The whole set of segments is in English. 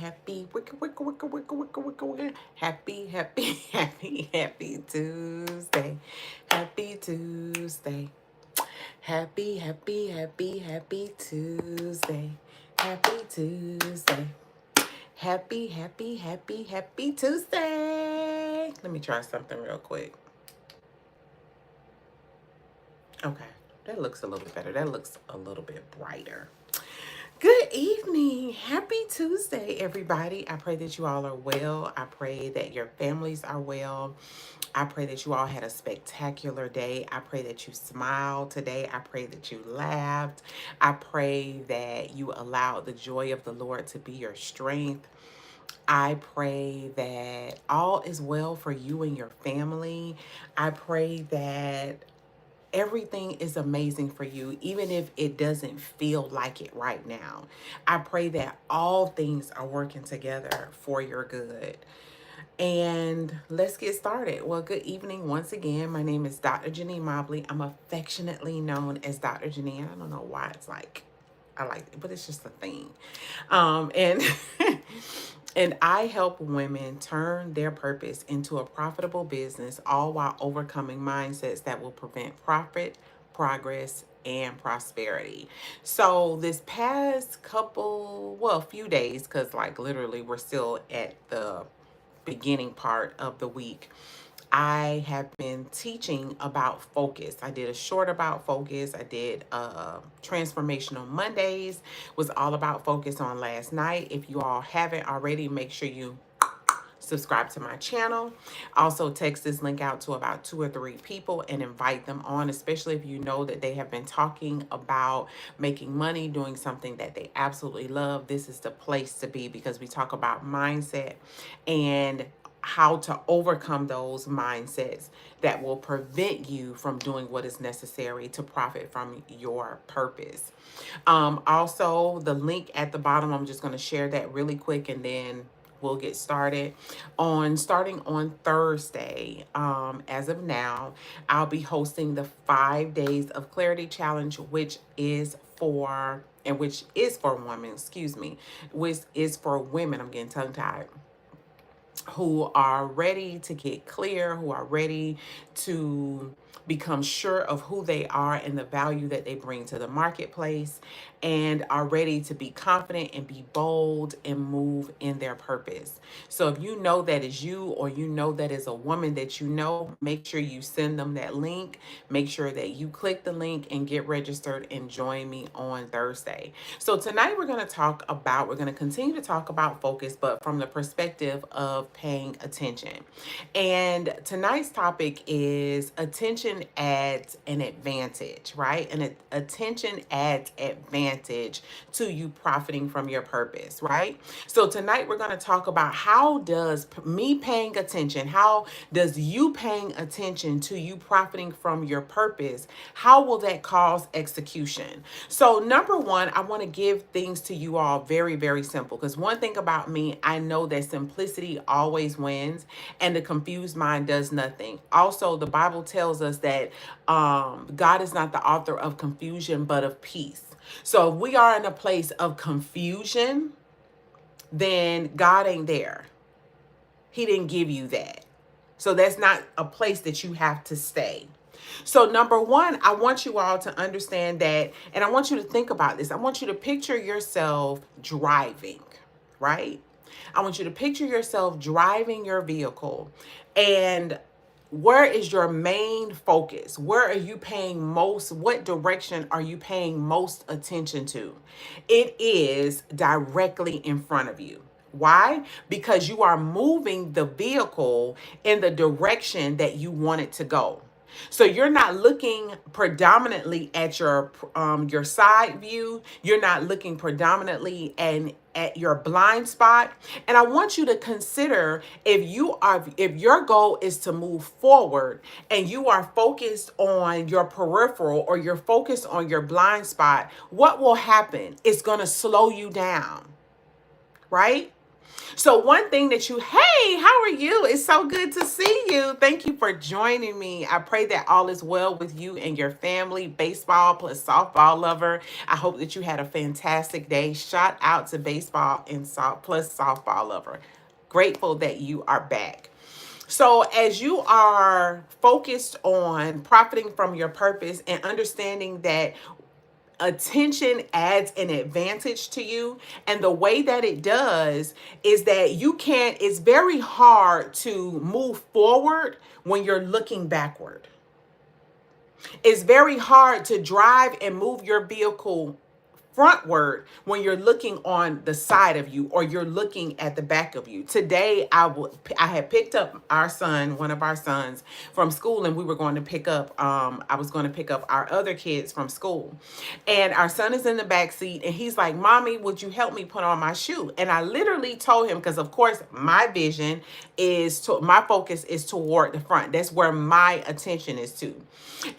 happy, wicka, wicka, wicka, wicka, wicka, wicka, wicka. Happy, happy, happy, happy Tuesday. Happy Tuesday. Happy, happy, happy, happy Tuesday. Happy Tuesday. Happy, happy, happy, happy Tuesday. Let me try something real quick. Okay, that looks a little bit better. That looks a little bit brighter. Good evening. Happy Tuesday, everybody. I pray that you all are well. I pray that your families are well. I pray that you all had a spectacular day. I pray that you smiled today. I pray that you laughed. I pray that you allowed the joy of the Lord to be your strength. I pray that all is well for you and your family. I pray that everything is amazing for you, even if it doesn't feel like it right now. I pray that all things are working together for your good. And let's get started. Well, good evening once again. My name is Dr. JaNee Mobley. I'm affectionately known as Dr. JaNee. And I don't know why it's like, I like it, but it's just a thing. And and I help women turn their purpose into a profitable business, all while overcoming mindsets that will prevent profit, progress, and prosperity. So this past few days, because like literally we're still at the beginning part of the week, I have been teaching about focus. I did a short about focus. I did Transformational Mondays, was all about focus on last night. If you all haven't already, make sure you subscribe to my channel. Also text this link out to about 2 or 3 people and invite them on, especially if you know that they have been talking about making money, doing something that they absolutely love. This is the place to be, because we talk about mindset and how to overcome those mindsets that will prevent you from doing what is necessary to profit from your purpose. Also, the link at the bottom, I'm just going to share that really quick and then we'll get started. Starting on Thursday, as of now, I'll be hosting the 5 days of clarity challenge, which is for women, which is for women. I'm getting tongue tied, who are ready to get clear, who are ready to become sure of who they are and the value that they bring to the marketplace, and are ready to be confident and be bold and move in their purpose. So if you know that is you, or you know that is a woman that you know, make sure you send them that link. Make sure that you click the link and get registered and join me on Thursday. So tonight we're going to continue to talk about focus, but from the perspective of paying attention. And tonight's topic is attention adds an advantage, right? And attention adds advantage to you profiting from your purpose, right? So tonight we're going to talk about how does me paying attention, how does you paying attention to you profiting from your purpose, how will that cause execution? So number one, I want to give things to you all very, very simple, because one thing about me, I know that simplicity always wins and the confused mind does nothing. Also, the Bible tells us that God is not the author of confusion, but of peace. So if we are in a place of confusion, then God ain't there. He didn't give you that. So that's not a place that you have to stay. So number one, I want you all to understand that, and I want you to think about this. I want you to picture yourself driving, right? I want you to picture yourself driving your vehicle, and where is your main focus? Where are you paying most? What direction are you paying most attention to? It is directly in front of you. Why? Because you are moving the vehicle in the direction that you want it to go. So you're not looking predominantly at your side view. You're not looking predominantly and at your blind spot. And I want you to consider, if your goal is to move forward and you are focused on your peripheral or you're focused on your blind spot, what will happen? It's going to slow you down, right? So one thing that hey, how are you? It's so good to see you. Thank you for joining me. I pray that all is well with you and your family, baseball plus softball lover. I hope that you had a fantastic day. Shout out to baseball and plus softball lover. Grateful that you are back. So, as you are focused on profiting from your purpose and understanding that attention adds an advantage to you, and the way that it does is that it's very hard to move forward when you're looking backward. It's very hard to drive and move your vehicle frontward when you're looking on the side of you or you're looking at the back of you. Today, I had picked up our son, one of our sons, from school, and we were going to pick up. I was going to pick up our other kids from school, and our son is in the back seat, and he's like, "Mommy, would you help me put on my shoe?" And I literally told him, because of course my vision my focus is toward the front. That's where my attention is to.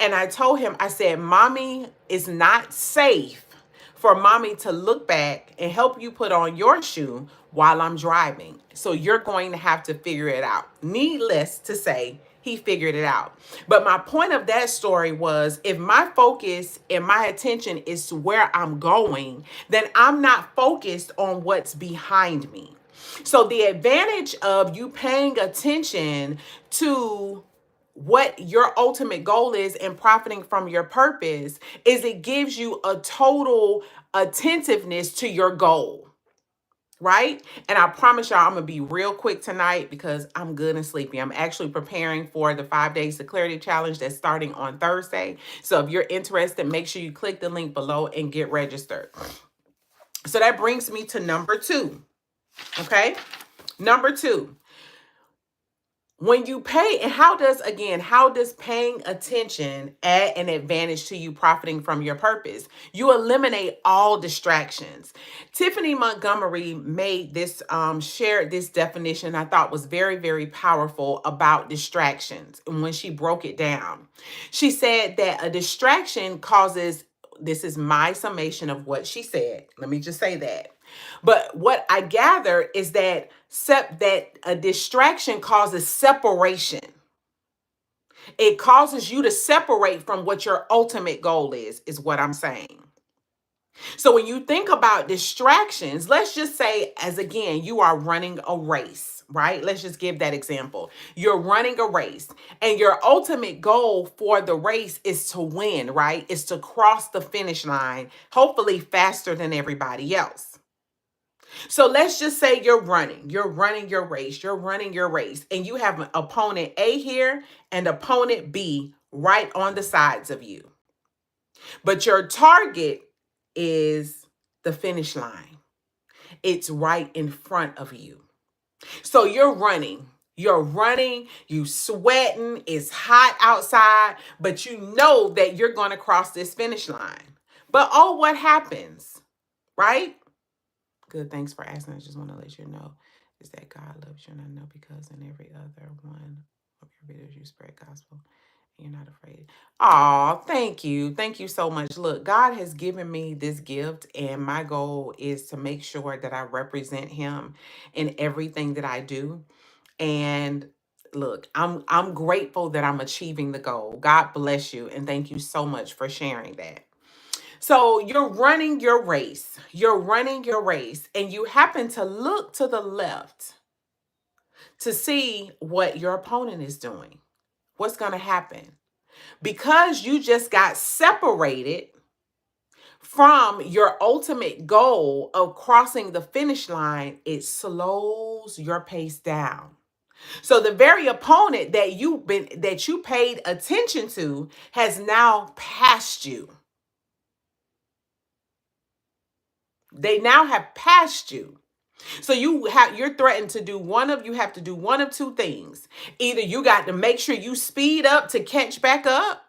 And I told him, I said, "Mommy is not safe for mommy to look back and help you put on your shoe while I'm driving. So you're going to have to figure it out." Needless to say, he figured it out. But my point of that story was, if my focus and my attention is to where I'm going, then I'm not focused on what's behind me. So the advantage of you paying attention to what your ultimate goal is and profiting from your purpose is it gives you a total attentiveness to your goal, right? And I promise y'all, I'm gonna be real quick tonight because I'm good and sleepy. I'm actually preparing for the 5 days to clarity challenge that's starting on Thursday. So if you're interested, make sure you click the link below and get registered. So that brings me to number 2. Okay, number 2. When you pay, and how does paying attention add an advantage to you profiting from your purpose? You eliminate all distractions. Tiffany Montgomery made this, shared this definition I thought was very, very powerful about distractions. And when she broke it down, she said that a distraction causes, this is my summation of what she said. Let me just say that. But what I gather is that that a distraction causes separation. It causes you to separate from what your ultimate goal is what I'm saying. So when you think about distractions, let's just say, as again, you are running a race, right? Let's just give that example. You're running a race, and your ultimate goal for the race is to win, right? Is to cross the finish line, hopefully faster than everybody else. So let's just say you're running your race, and you have an opponent A here and opponent B right on the sides of you. But your target is the finish line. It's right in front of you. So you're running, you sweating, it's hot outside, but you know that you're going to cross this finish line. But oh, what happens, right? Good, thanks for asking. I just want to let you know is that God loves you, and I know because in every other one of your videos you spread gospel. You're not afraid. Oh, thank you. Thank you so much. Look, God has given me this gift, and my goal is to make sure that I represent him in everything that I do. And look, I'm grateful that I'm achieving the goal. God bless you, and thank you so much for sharing that. So you're running your race. And you happen to look to the left to see what your opponent is doing. What's going to happen? Because you just got separated from your ultimate goal of crossing the finish line, it slows your pace down. So the very opponent that you paid attention to has now passed you. They now have passed you. So you're threatened to do you have to do one of two things. Either you got to make sure you speed up to catch back up,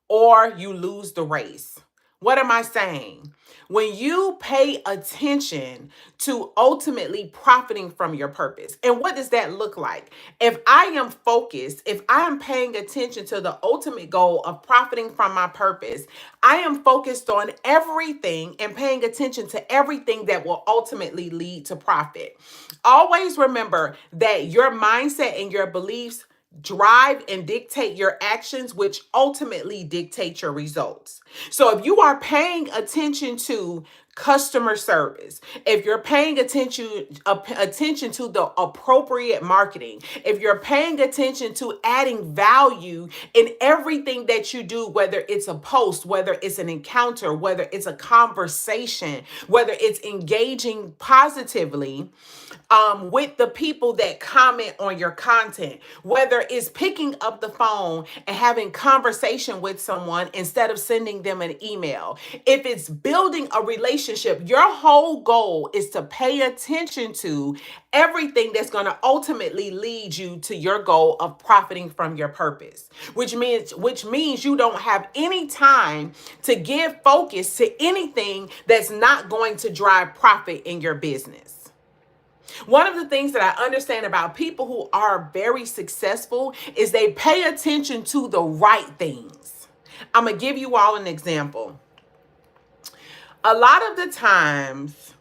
or you lose the race. What am I saying? When you pay attention to ultimately profiting from your purpose. And what does that look like? If I am focused, if I am paying attention to the ultimate goal of profiting from my purpose, I am focused on everything and paying attention to everything that will ultimately lead to profit. Always remember that your mindset and your beliefs drive and dictate your actions, which ultimately dictate your results. So if you are paying attention to customer service, if you're paying attention to the appropriate marketing, if you're paying attention to adding value in everything that you do, whether it's a post, whether it's an encounter, whether it's a conversation, whether it's engaging positively with the people that comment on your content, whether it's picking up the phone and having conversation with someone instead of sending them an email, if it's building a relationship, your whole goal is to pay attention to everything that's going to ultimately lead you to your goal of profiting from your purpose, which means you don't have any time to give focus to anything that's not going to drive profit in your business. One of the things that I understand about people who are very successful is they pay attention to the right things. I'm going to give you all an example. A lot of the times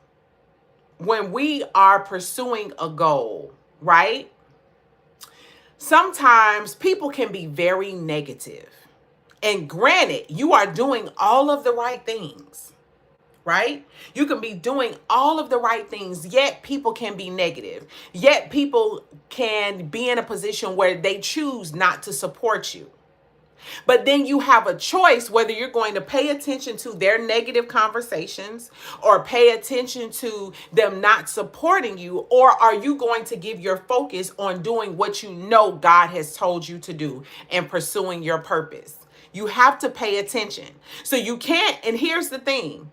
when we are pursuing a goal, right? Sometimes people can be very negative. And granted, you are doing all of the right things. Right? You can be doing all of the right things, yet people can be negative. Yet people can be in a position where they choose not to support you. But then you have a choice whether you're going to pay attention to their negative conversations or pay attention to them not supporting you, or are you going to give your focus on doing what you know God has told you to do and pursuing your purpose? You have to pay attention. So you can't, and here's the thing.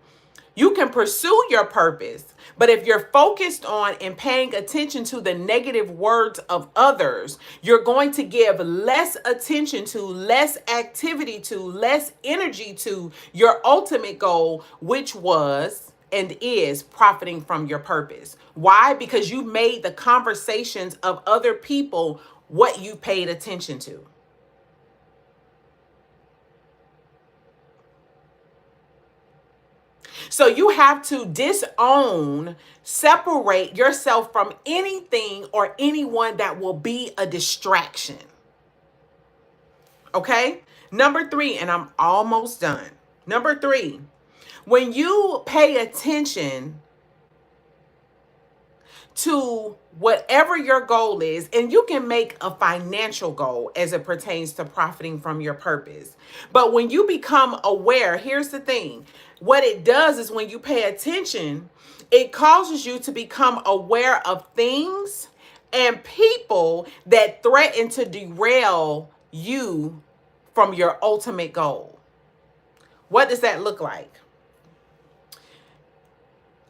You can pursue your purpose, but if you're focused on and paying attention to the negative words of others, you're going to give less attention to, less activity to, less energy to your ultimate goal, which was and is profiting from your purpose. Why? Because you made the conversations of other people what you paid attention to. So you have to separate yourself from anything or anyone that will be a distraction. Okay? Number 3, and I'm almost done. Number 3, when you pay attention to whatever your goal is, and you can make a financial goal as it pertains to profiting from your purpose. But when you become aware, here's the thing. What it does is when you pay attention, it causes you to become aware of things and people that threaten to derail you from your ultimate goal. What does that look like?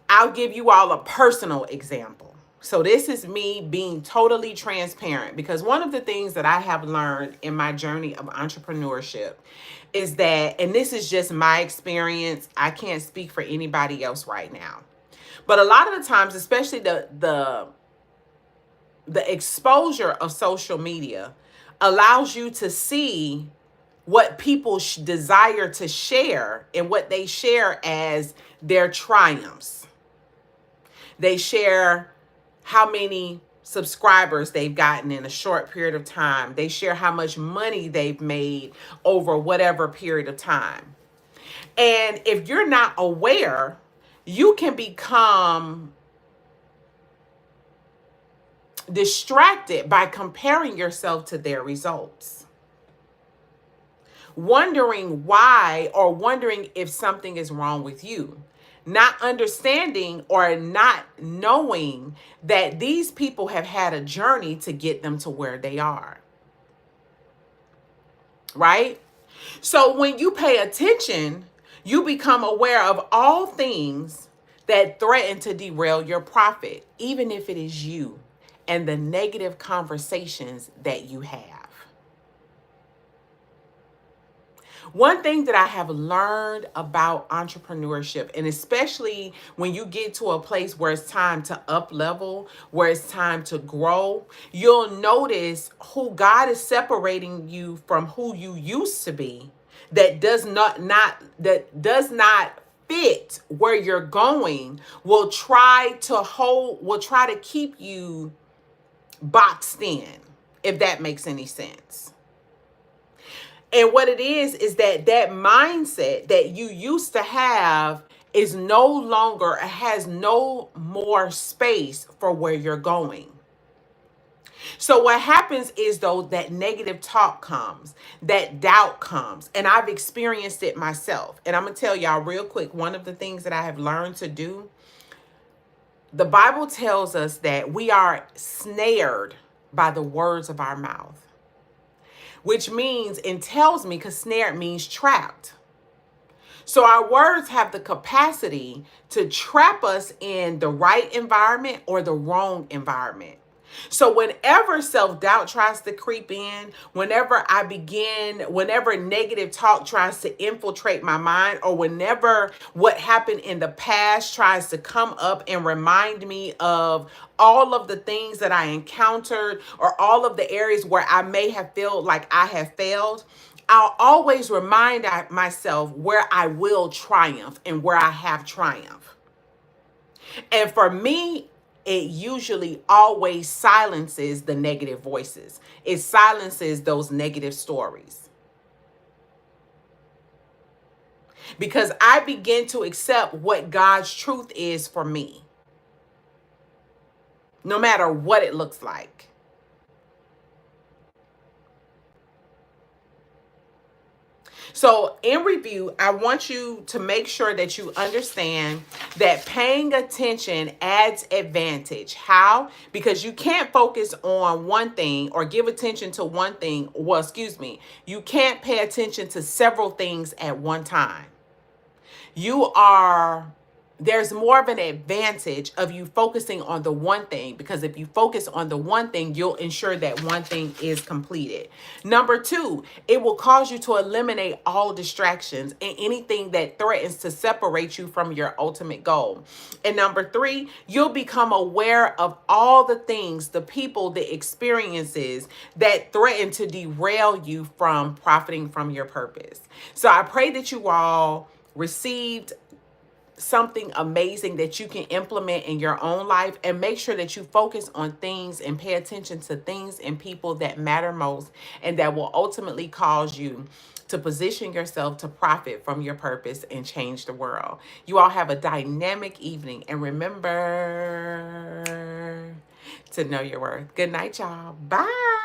I'll give you all a personal example. So this is me being totally transparent, because one of the things that I have learned in my journey of entrepreneurship is that, and this is just my experience, I can't speak for anybody else right now, but a lot of the times, especially the exposure of social media allows you to see what people desire to share and what they share as their triumphs. They share how many subscribers they've gotten in a short period of time. They share how much money they've made over whatever period of time. And if you're not aware, you can become distracted by comparing yourself to their results, wondering why or wondering if something is wrong with you. Not understanding or not knowing that these people have had a journey to get them to where they are. Right? So when you pay attention, you become aware of all things that threaten to derail your profit, even if it is you and the negative conversations that you have. One thing that I have learned about entrepreneurship, and especially when you get to a place where it's time to up level, where it's time to grow, you'll notice who God is separating you from who you used to be that does not fit where you're going, will try to keep you boxed in, if that makes any sense. And what it is that that mindset that you used to have is no longer, has no more space for where you're going. So what happens is, though, that negative talk comes, that doubt comes, and I've experienced it myself. And I'm going to tell y'all real quick, one of the things that I have learned to do, the Bible tells us that we are snared by the words of our mouth, which means, and tells me, because snared means trapped. So our words have the capacity to trap us in the right environment or the wrong environment. So whenever self-doubt tries to creep in, whenever negative talk tries to infiltrate my mind, or whenever what happened in the past tries to come up and remind me of all of the things that I encountered, or all of the areas where I may have felt like I have failed, I'll always remind myself where I will triumph and where I have triumph. And for me, it usually always silences the negative voices. It silences those negative stories. Because I begin to accept what God's truth is for me, no matter what it looks like. So in review, I want you to make sure that you understand that paying attention adds advantage. How? Because you can't focus on one thing or give attention to one thing. Well, excuse me. You can't pay attention to several things at one time. There's more of an advantage of you focusing on the one thing, because if you focus on the one thing, you'll ensure that one thing is completed. Number two, it will cause you to eliminate all distractions and anything that threatens to separate you from your ultimate goal. And number three, you'll become aware of all the things, the people, the experiences that threaten to derail you from profiting from your purpose. So I pray that you all received something amazing that you can implement in your own life, and make sure that you focus on things and pay attention to things and people that matter most, and that will ultimately cause you to position yourself to profit from your purpose and change the world. You all have a dynamic evening, and remember to know your worth. Good night, y'all. Bye.